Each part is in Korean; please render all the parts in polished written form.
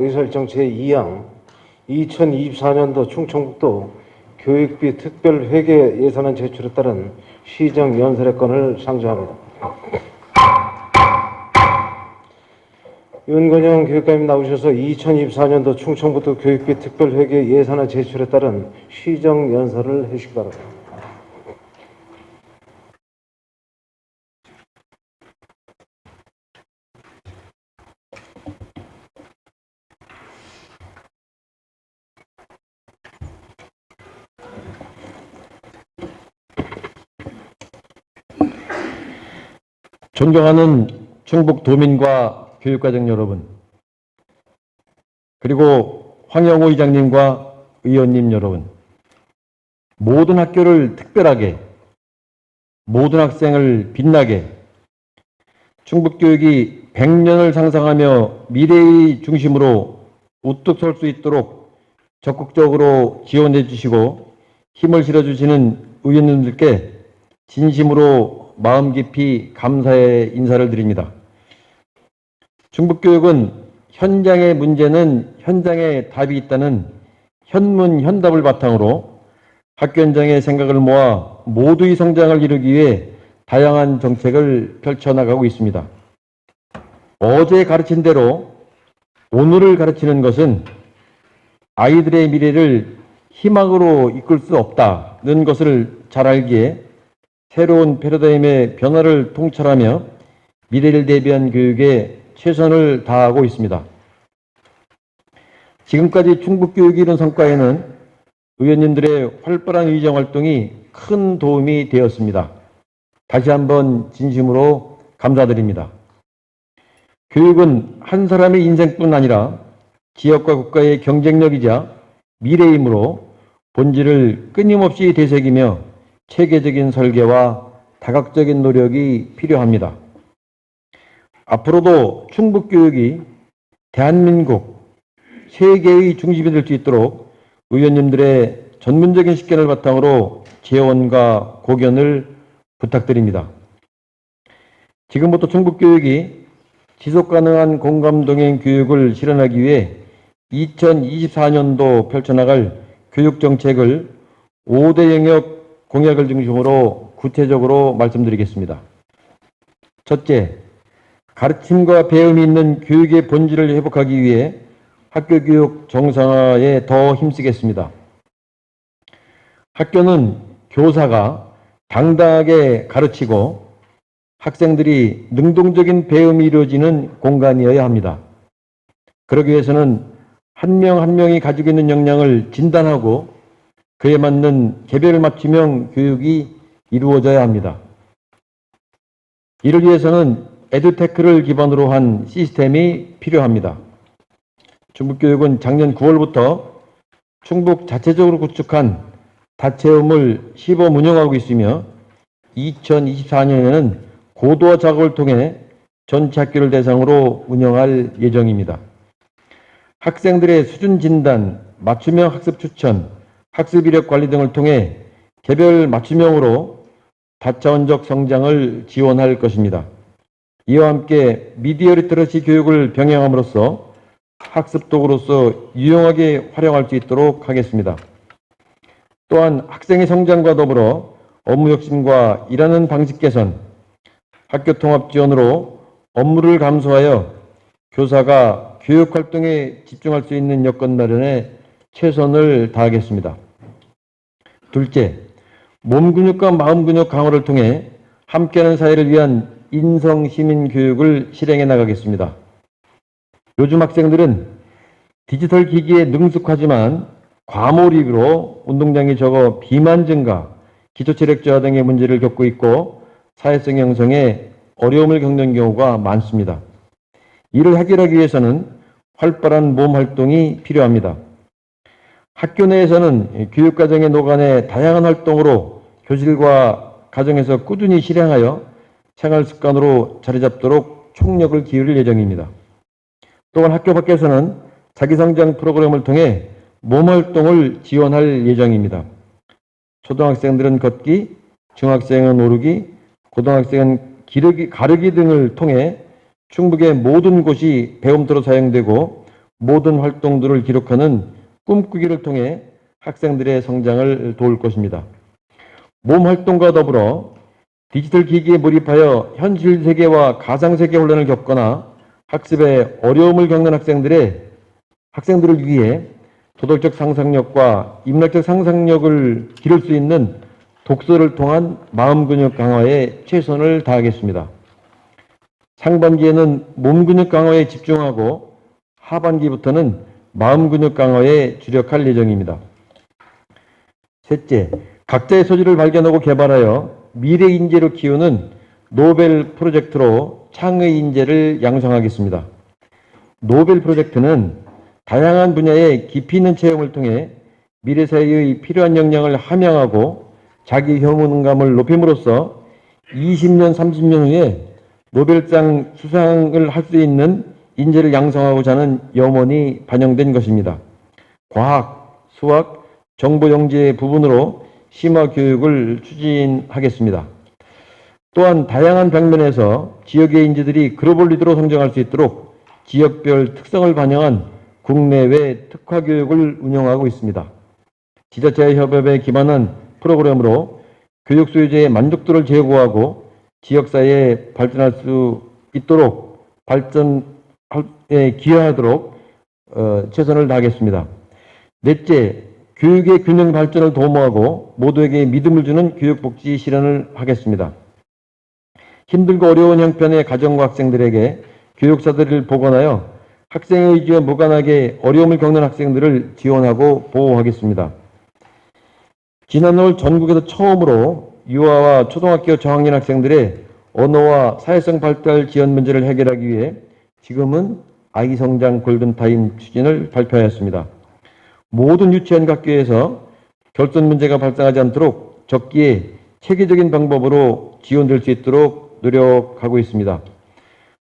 의사일정 제2항 2024년도 충청북도 교육비 특별회계 예산안 제출에 따른 시정 연설의 건을 상정합니다. 윤건영 교육감님 나오셔서 2024년도 충청북도 교육비 특별회계 예산안 제출에 따른 시정 연설을 해주시기 바랍니다. 존경하는 충북도민과 교육과정 여러분, 그리고 황영호 의장님과 의원님 여러분, 모든 학교를 특별하게, 모든 학생을 빛나게, 충북교육이 100년을 상상하며 미래의 중심으로 우뚝 설 수 있도록 적극적으로 지원해 주시고 힘을 실어주시는 의원님들께 진심으로 마음 깊이 감사의 인사를 드립니다. 충북교육은 현장의 문제는 현장에 답이 있다는 현문현답을 바탕으로 학교 현장의 생각을 모아 모두의 성장을 이루기 위해 다양한 정책을 펼쳐나가고 있습니다. 어제 가르친 대로 오늘을 가르치는 것은 아이들의 미래를 희망으로 이끌 수 없다는 것을 잘 알기에 새로운 패러다임의 변화를 통찰하며 미래를 대비한 교육에 최선을 다하고 있습니다. 지금까지 충북교육이 이룬 성과에는 의원님들의 활발한 의정 활동이 큰 도움이 되었습니다. 다시 한번 진심으로 감사드립니다. 교육은 한 사람의 인생뿐 아니라 지역과 국가의 경쟁력이자 미래이므로 본질을 끊임없이 되새기며 체계적인 설계와 다각적인 노력이 필요합니다. 앞으로도 충북교육이 대한민국, 세계의 중심이 될 수 있도록 의원님들의 전문적인 식견을 바탕으로 재원과 고견을 부탁드립니다. 지금부터 충북교육이 지속가능한 공감동행 교육을 실현하기 위해 2024년도 펼쳐나갈 교육정책을 5대 영역 공약을 중심으로 구체적으로 말씀드리겠습니다. 첫째, 가르침과 배움이 있는 교육의 본질을 회복하기 위해 학교교육 정상화에 더 힘쓰겠습니다. 학교는 교사가 당당하게 가르치고 학생들이 능동적인 배움이 이루어지는 공간이어야 합니다. 그러기 위해서는 한 명 한 명이 가지고 있는 역량을 진단하고 그에 맞는 개별 맞춤형 교육이 이루어져야 합니다. 이를 위해서는 에듀테크를 기반으로 한 시스템이 필요합니다. 충북교육은 작년 9월부터 충북 자체적으로 구축한 다채움을 시범 운영하고 있으며 2024년에는 고도화 작업을 통해 전체 학교를 대상으로 운영할 예정입니다. 학생들의 수준 진단, 맞춤형 학습 추천, 학습 이력 관리 등을 통해 개별 맞춤형으로 다차원적 성장을 지원할 것입니다. 이와 함께 미디어 리터러시 교육을 병행함으로써 학습 도구로서 유용하게 활용할 수 있도록 하겠습니다. 또한 학생의 성장과 더불어 업무 혁신과 일하는 방식 개선, 학교 통합 지원으로 업무를 감소하여 교사가 교육 활동에 집중할 수 있는 여건 마련에 최선을 다하겠습니다. 둘째, 몸 근육과 마음 근육 강화를 통해 함께하는 사회를 위한 인성 시민 교육을 실행해 나가겠습니다. 요즘 학생들은 디지털 기기에 능숙하지만 과몰입으로 운동량이 적어 비만 증가, 기초체력 저하 등의 문제를 겪고 있고 사회성 형성에 어려움을 겪는 경우가 많습니다. 이를 해결하기 위해서는 활발한 몸 활동이 필요합니다. 학교 내에서는 교육과정의 노간의 다양한 활동으로 교실과 가정에서 꾸준히 실행하여 생활습관으로 자리잡도록 총력을 기울일 예정입니다. 또한 학교 밖에서는 자기성장 프로그램을 통해 몸활동을 지원할 예정입니다. 초등학생들은 걷기, 중학생은 오르기, 고등학생은 가르기 등을 통해 충북의 모든 곳이 배움터로 사용되고 모든 활동들을 기록하는 꿈꾸기를 통해 학생들의 성장을 도울 것입니다. 몸 활동과 더불어 디지털 기기에 몰입하여 현실 세계와 가상 세계 혼란을 겪거나 학습에 어려움을 겪는 학생들을 위해 도덕적 상상력과 인문학적 상상력을 기를 수 있는 독서를 통한 마음 근육 강화에 최선을 다하겠습니다. 상반기에는 몸 근육 강화에 집중하고 하반기부터는 마음 근육 강화에 주력할 예정입니다. 셋째, 각자의 소질을 발견하고 개발하여 미래 인재로 키우는 노벨 프로젝트로 창의 인재를 양성하겠습니다. 노벨 프로젝트는 다양한 분야의 깊이 있는 체험을 통해 미래 사회의 필요한 역량을 함양하고 자기 효능감을 높임으로써 20년, 30년 후에 노벨상 수상을 할 수 있는 인재를 양성하고자 하는 염원이 반영된 것입니다. 과학, 수학, 정보 영재 부분으로 심화 교육을 추진하겠습니다. 또한 다양한 방면에서 지역의 인재들이 글로벌 리더로 성장할 수 있도록 지역별 특성을 반영한 국내외 특화 교육을 운영하고 있습니다. 지자체 협업에 기반한 프로그램으로 교육 소유자의 만족도를 제고하고 지역사회에 발전할 수 있도록 발전에 기여하도록 최선을 다하겠습니다. 넷째, 교육의 균형 발전을 도모하고 모두에게 믿음을 주는 교육복지 실현을 하겠습니다. 힘들고 어려운 형편의 가정과 학생들에게 교육사들을 복원하여 학생의 의지와 무관하게 어려움을 겪는 학생들을 지원하고 보호하겠습니다. 지난올 전국에서 처음으로 유아와 초등학교 저학년 학생들의 언어와 사회성 발달 지원 문제를 해결하기 위해 지금은 아이 성장 골든타임 추진을 발표하였습니다. 모든 유치원 학교에서 결손 문제가 발생하지 않도록 적기에 체계적인 방법으로 지원될 수 있도록 노력하고 있습니다.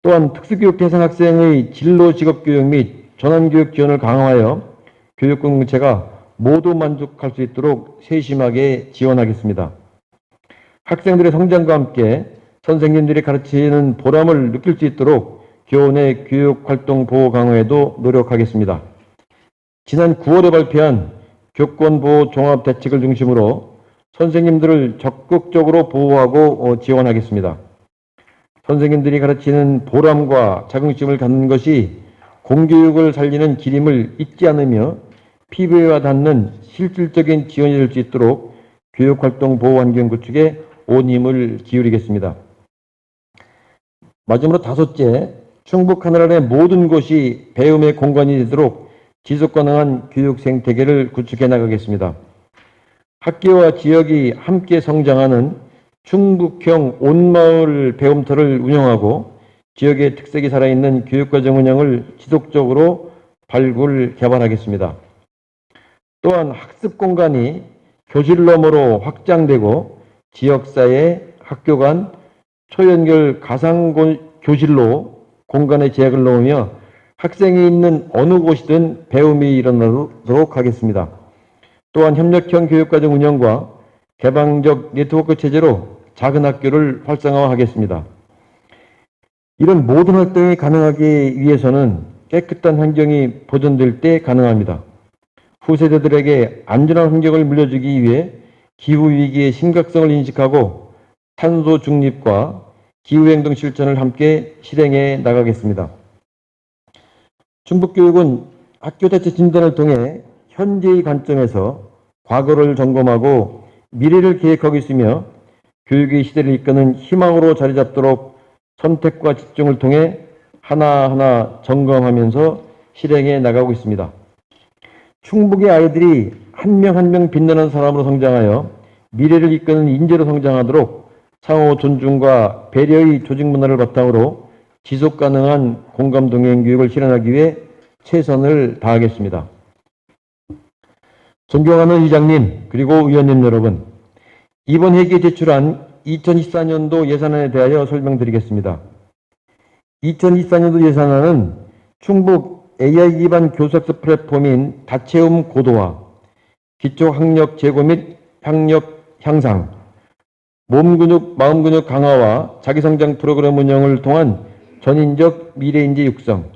또한 특수교육 대상 학생의 진로 직업교육 및 전환교육 지원을 강화하여 교육 공동체가 모두 만족할 수 있도록 세심하게 지원하겠습니다. 학생들의 성장과 함께 선생님들이 가르치는 보람을 느낄 수 있도록 교원의 교육활동 보호 강화에도 노력하겠습니다. 지난 9월에 발표한 교권보호 종합대책을 중심으로 선생님들을 적극적으로 보호하고 지원하겠습니다. 선생님들이 가르치는 보람과 자긍심을 갖는 것이 공교육을 살리는 기림을 잊지 않으며 피부에 닿는 실질적인 지원이 될 수 있도록 교육활동 보호환경 구축에 온 힘을 기울이겠습니다. 마지막으로 다섯째, 충북 하늘아래 모든 곳이 배움의 공간이 되도록 지속가능한 교육 생태계를 구축해 나가겠습니다. 학교와 지역이 함께 성장하는 충북형 온마을 배움터를 운영하고 지역의 특색이 살아있는 교육과정 운영을 지속적으로 발굴, 개발하겠습니다. 또한 학습 공간이 교실 너머로 확장되고 지역사회, 학교 간 초연결 가상 교실로 공간에 제약을 넣으며 학생이 있는 어느 곳이든 배움이 일어나도록 하겠습니다. 또한 협력형 교육과정 운영과 개방적 네트워크 체제로 작은 학교를 활성화하겠습니다. 이런 모든 활동이 가능하기 위해서는 깨끗한 환경이 보존될 때 가능합니다. 후세대들에게 안전한 환경을 물려주기 위해 기후위기의 심각성을 인식하고 탄소 중립과 기후행동 실천을 함께 실행해 나가겠습니다. 충북교육은 학교 자체 진단을 통해 현재의 관점에서 과거를 점검하고 미래를 계획하고 있으며 교육의 시대를 이끄는 희망으로 자리 잡도록 선택과 집중을 통해 하나하나 점검하면서 실행해 나가고 있습니다. 충북의 아이들이 한 명 한 명 빛나는 사람으로 성장하여 미래를 이끄는 인재로 성장하도록 상호 존중과 배려의 조직 문화를 바탕으로 지속 가능한 공감 동행 교육을 실현하기 위해 최선을 다하겠습니다. 존경하는 의장님 그리고 위원님 여러분, 이번 회기에 제출한 2024년도 예산안에 대하여 설명드리겠습니다. 2024년도 예산안은 충북 AI 기반 교수학습 플랫폼인 다채움 고도화, 기초학력 제고 및 학력 향상, 몸근육, 마음근육 강화와 자기성장 프로그램 운영을 통한 전인적 미래인재 육성,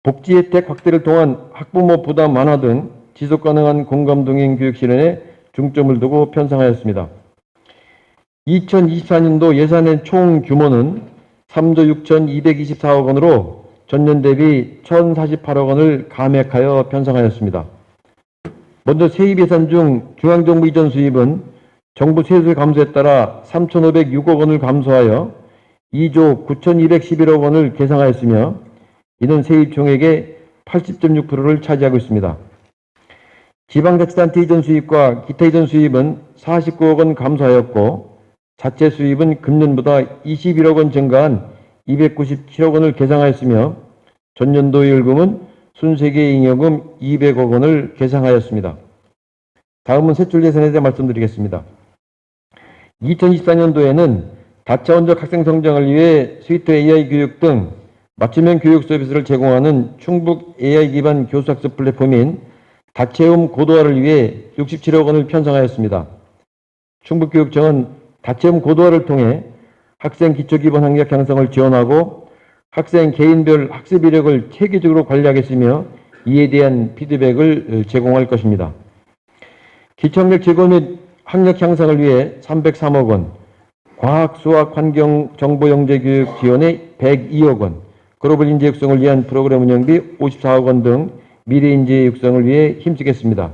복지 혜택 확대를 통한 학부모 부담 완화 등 지속 가능한 공감 동행 교육 실현에 중점을 두고 편성하였습니다. 2024년도 예산의 총 규모는 3조 6,224억 원으로 전년 대비 1,048억 원을 감액하여 편성하였습니다. 먼저 세입 예산 중 중앙정부 이전 수입은 정부 세수 감소에 따라 3,506억 원을 감소하여 2조 9,211억 원을 계상하였으며 이는 세입 총액의 80.6%를 차지하고 있습니다. 지방자치단체 이전 수입과 기타 이전 수입은 49억 원 감소하였고 자체 수입은 금년보다 21억 원 증가한 297억 원을 계상하였으며 전년도의 일금은 순세계 잉여금 200억 원을 계상하였습니다. 다음은 세출 예산에 대해 말씀드리겠습니다. 2024년도에는 다차원적 학생 성장을 위해 스위트 AI 교육 등 맞춤형 교육 서비스를 제공하는 충북 AI 기반 교수학습 플랫폼인 다채움 고도화를 위해 67억 원을 편성하였습니다. 충북교육청은 다채움 고도화를 통해 학생 기초기본 학력 향상을 지원하고 학생 개인별 학습 이력을 체계적으로 관리하겠으며 이에 대한 피드백을 제공할 것입니다. 기초학력 제고 및 학력 향상을 위해 303억 원, 과학, 수학, 환경, 정보, 영재 교육 지원에 102억 원, 글로벌 인재 육성을 위한 프로그램 운영비 54억 원 등 미래 인재 육성을 위해 힘쓰겠습니다.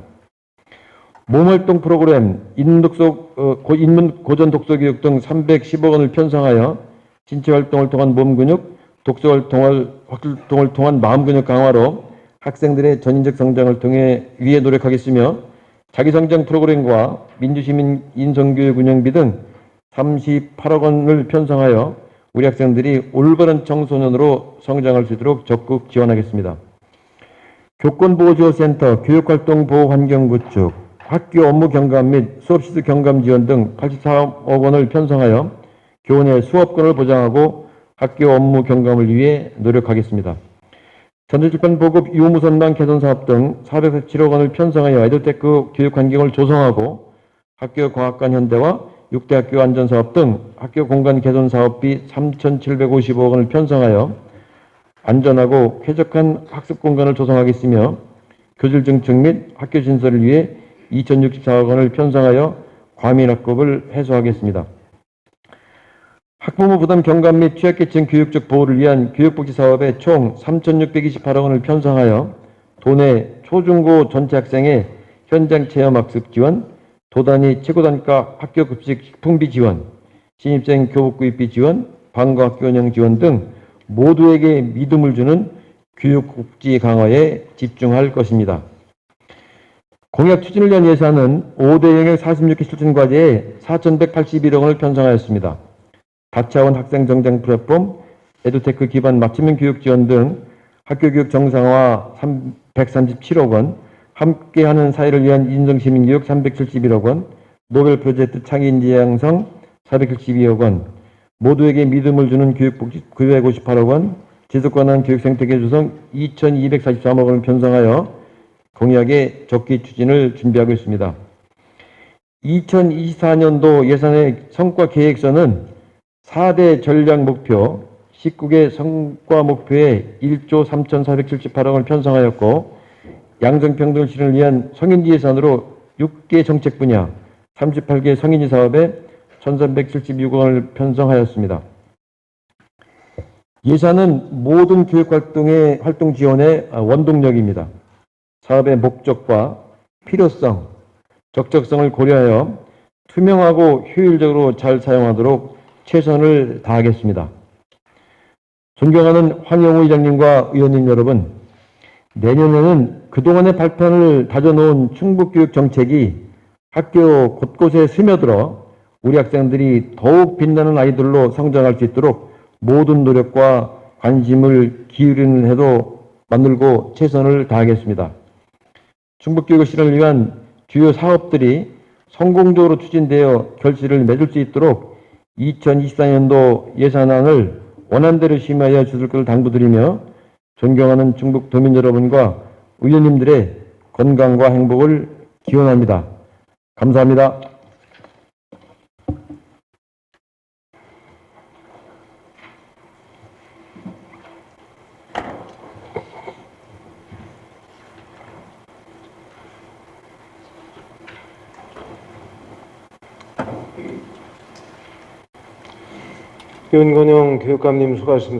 몸활동 프로그램, 인문 고전 독서 교육 등 310억 원을 편성하여 신체 활동을 통한 몸 근육, 독서 활동을 통한 마음 근육 강화로 학생들의 전인적 성장을 위해 노력하겠으며 자기성장 프로그램과 민주시민 인성교육 운영비 등 38억 원을 편성하여 우리 학생들이 올바른 청소년으로 성장할 수 있도록 적극 지원하겠습니다. 교권보호지원센터, 교육활동 보호환경 구축, 학교 업무 경감 및 수업시설 경감 지원 등 84억 원을 편성하여 교원의 수업권을 보장하고 학교 업무 경감을 위해 노력하겠습니다. 전자출판 보급 유무선망 개선 사업 등 447억 원을 편성하여 에듀테크 교육 환경을 조성하고 학교 과학관 현대화, 6대 학교 안전사업 등 학교 공간 개선 사업비 3,755억 원을 편성하여 안전하고 쾌적한 학습 공간을 조성하겠으며 교질 증축 및 학교 신설을 위해 2,064억 원을 편성하여 과밀학급을 해소하겠습니다. 학부모 부담 경감 및 취약계층 교육적 보호를 위한 교육복지 사업에 총 3,628억 원을 편성하여 도내 초중고 전체 학생의 현장 체험학습 지원, 도단위 최고단가 학교급식 식품비 지원, 신입생 교복구입비 지원, 방과학교 운영 지원 등 모두에게 믿음을 주는 교육복지 강화에 집중할 것입니다. 공약 추진을 위한 예산은 5대 영역 46개 실천 과제에 4,181억 원을 편성하였습니다. 다차원 학생 정장 플랫폼, 에듀테크 기반 맞춤형 교육 지원 등 학교 교육 정상화 137억 원, 함께하는 사회를 위한 인성시민교육 371억 원, 노벨 프로젝트 창의인재 양성 472억 원, 모두에게 믿음을 주는 교육복지 958억 원, 지속가능한 교육생태계 조성 2,243억 원을 편성하여 공약의 적기 추진을 준비하고 있습니다. 2024년도 예산의 성과 계획서는 4대 전략 목표, 19개 성과 목표에 1조 3,478억 원을 편성하였고 양성평등을 실현을 위한 성인지 예산으로 6개 정책 분야, 38개 성인지 사업에 1,376억 원을 편성하였습니다. 예산은 모든 교육활동의 활동 지원의 원동력입니다. 사업의 목적과 필요성, 적적성을 고려하여 투명하고 효율적으로 잘 사용하도록 최선을 다하겠습니다. 존경하는 황영우 의장님과 의원님 여러분, 내년에는 그동안의 발판을 다져놓은 충북교육 정책이 학교 곳곳에 스며들어 우리 학생들이 더욱 빛나는 아이들로 성장할 수 있도록 모든 노력과 관심을 기울이는 해도 만들고 최선을 다하겠습니다. 충북교육을 실현을 위한 주요 사업들이 성공적으로 추진되어 결실을 맺을 수 있도록 2024년도 예산안을 원안대로 심의하여 주실 것을 당부드리며 존경하는 충북 도민 여러분과 의원님들의 건강과 행복을 기원합니다. 감사합니다. 윤건영 교육감님 수고하셨습니다.